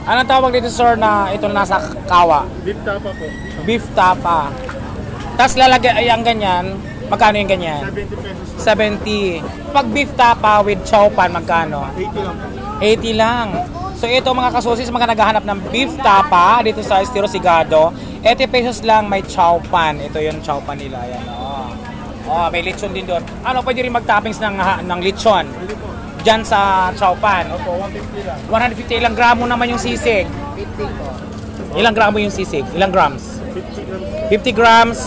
Anong tawag dito, sir, na ito nasa kawa? Beef tapa po. Beef tapa. Tapos lalagay ang ganyan. Magkano yung ganyan? 70 pesos. 70. Pag beef tapa with chow pan, magkano? 80 lang po. 80 lang. So ito mga kasusis, mga naghahanap ng beef tapa dito sa Estero Sigado. 80 pesos lang, may chow pan. Ito yung chow pan nila. Ayan, may lechon din doon. Ano, pwede rin mag-toppings ng lechon? Pwede po. Diyan sa chow pan. Opo, 150 lang. 150, ilang gramo naman yung sisig? 50 po. Ilang gramo yung sisig? Ilang grams? 50 grams. 50 grams.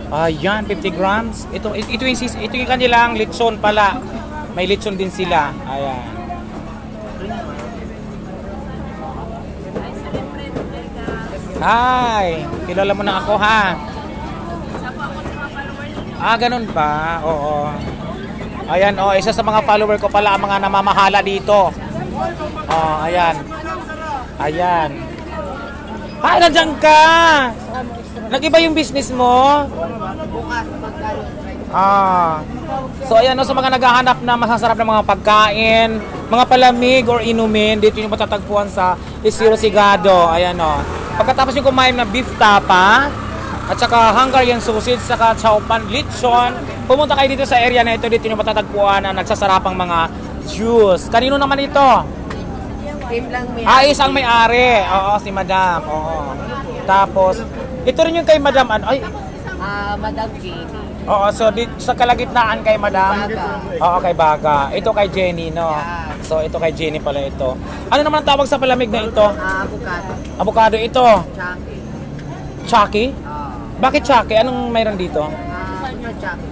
Ayan, 50 grams. Ito yung sisig. Ito yung kanilang lechon pala. May lechon din sila. Ayan. Hi! Kilala mo na ako, ha? Ganun ba? Oo. Ayan, isa sa mga follower ko pala ang mga namamahala dito. Ayan. Ayan. Hi, nandiyan ka! Nag-iba yung business mo? Bukas, magkano? So ayan, sa mga naghahanap na masasarap na mga pagkain, mga palamig or inumin, dito yung matatagpuan sa Estero Sigado. Ayan, pagkatapos yung kumain na beef tapa, at saka Hungarian sausage, saka chow pan, lechon, pumunta kayo dito sa area na ito. Dito yung matatagpuan na nagsasarapang mga juice. Kanino naman ito? Same lang may Isang may-ari. Oo, si Madam. Oo. Tapos, ito rin yung kay Madam. Madam Jenny. Oo, so sa kalagitnaan kay Madam. Baga. Oo, kay Baga. Ito kay Jenny, no? Yeah. So, ito kay Jenny pala ito. Ano naman ang tawag sa palamig na ito? Avocado. Avocado ito. Chucky. Chucky? Bakit Chucky? Anong mayroon dito? Chucky.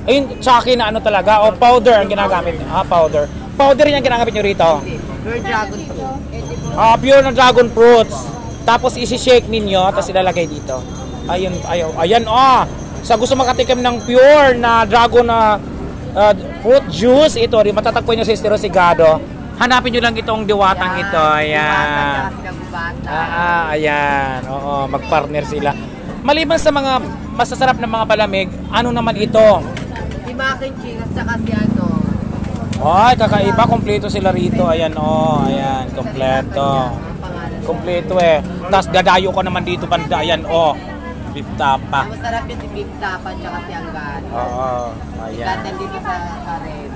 Ayun, Chucky na ano talaga? O powder ang ginagamit niyo? Powder. Powder rin ang ginagamit niyo rito? Pure dragon fruit. Pure na dragon fruits. Tapos isi-shake ninyo, tapos ilalagay dito. Ayun, ayan, sa gusto makatikim ng pure na dragon na fruit juice, ito rin matatagpuan nyo sa Estero Sigado. Hanapin nyo lang itong diwatang ito. Ayan. Ayan. Oo, mag-partner sila. Maliban sa mga masasarap na mga palamig, ano naman ito? Si mac and cheese at saka si Ay, kakaiba. Kompleto sila rito. Ayan, ayan. Kompleto. Kompleto Tapos dadayo ko naman dito banda. Ayan, beef tapa. Masarap yun si beef tapa at saka si anggan. Ayan. Gatan dito sa Karen.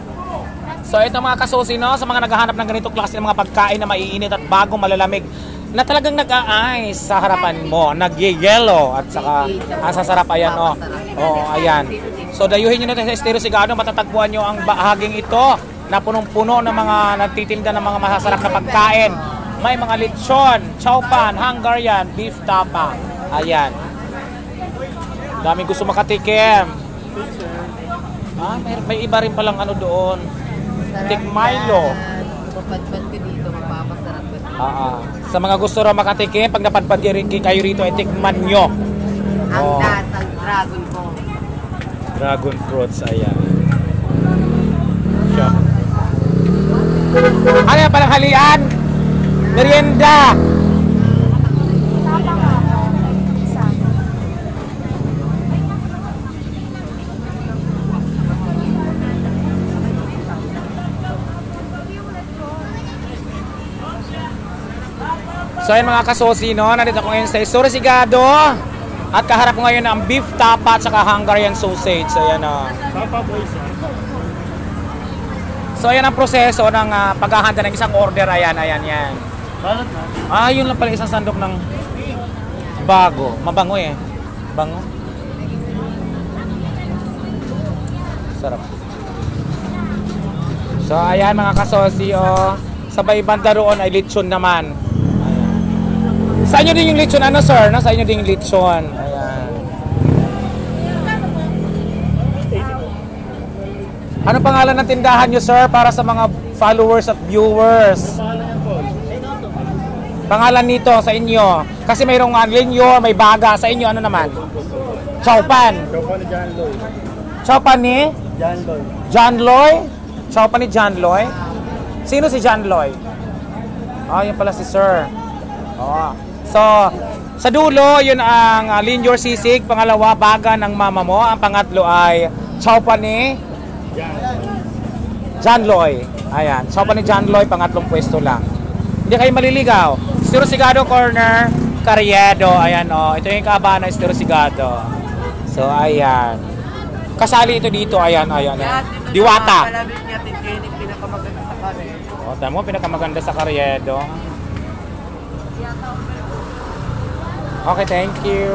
So ito mga kasusi, sa mga naghahanap ng ganito klase ng mga pagkain na maiinit at bagong malalamig na talagang nag-a-ice sa harapan mo, nag-yellow at saka sasarap. Ayan, ayan. So dayuhin nyo na sa Estero Sigado, matatagpuan nyo ang bahaging ito na punong-puno ng mga nagtitinda ng mga masasarap na pagkain. May mga lechon, chow pan, Hungarian, beef tapa. Ayan. Daming gusto makatikim. May iba rin palang doon. Tikmilo. Mapadpad ka dito, mapapasarap ka. Sa mga gusto raw makatikim, pag napadpad kayo rito, ay tikman nyo. Ang dasang dragon ko. Dragon fruits, ayan. Ano yan palang halian? Merienda! So ayun mga kasosi, nandito ako ngayon sa Estero Sigado. At kaharap ko ngayon ang beef tapa at saka Hungarian sausage. Ayan Tapa boys. So ayan ang proseso ng paghahanda ng isang order. Ayan, yan. Balat na. Yun lang pala isang sandok ng bago. Mabango Bango. Sarap. So ayan mga kasosi, sa banda roon ay lechon naman. Sa inyo din yung lechon, sir? Sa inyo din yung lechon. Ayan. Ano pangalan ng tindahan nyo, sir? Para sa mga followers at viewers. Pangalan nito sa inyo. Kasi mayroong linyo, may baga. Sa inyo, ano naman? Chow pan. Chow pan ni John Loy. Chow pan ni? John Loy. John Loy? Chow pan ni John Loy? Sino si John Loy? Yun pala si sir. So, sa dulo, yun ang linyor sisig. Pangalawa, baga ng mama mo. Ang pangatlo ay chow pan ni John Loy. Ayan, chow pan ni John Loy, pangatlong pwesto lang. Hindi kayo maliligaw. Estero Sigado Corner, Carriedo. Ayan o. Ito yung kaabaan ng Estero Sigado. So, ayan. Kasali ito dito. Ayan, ayan. Diwata. Malapit niya din kayo yung pinakamaganda sa kare. O, tama mo, pinakamaganda sa Carriedo. Okay, thank you.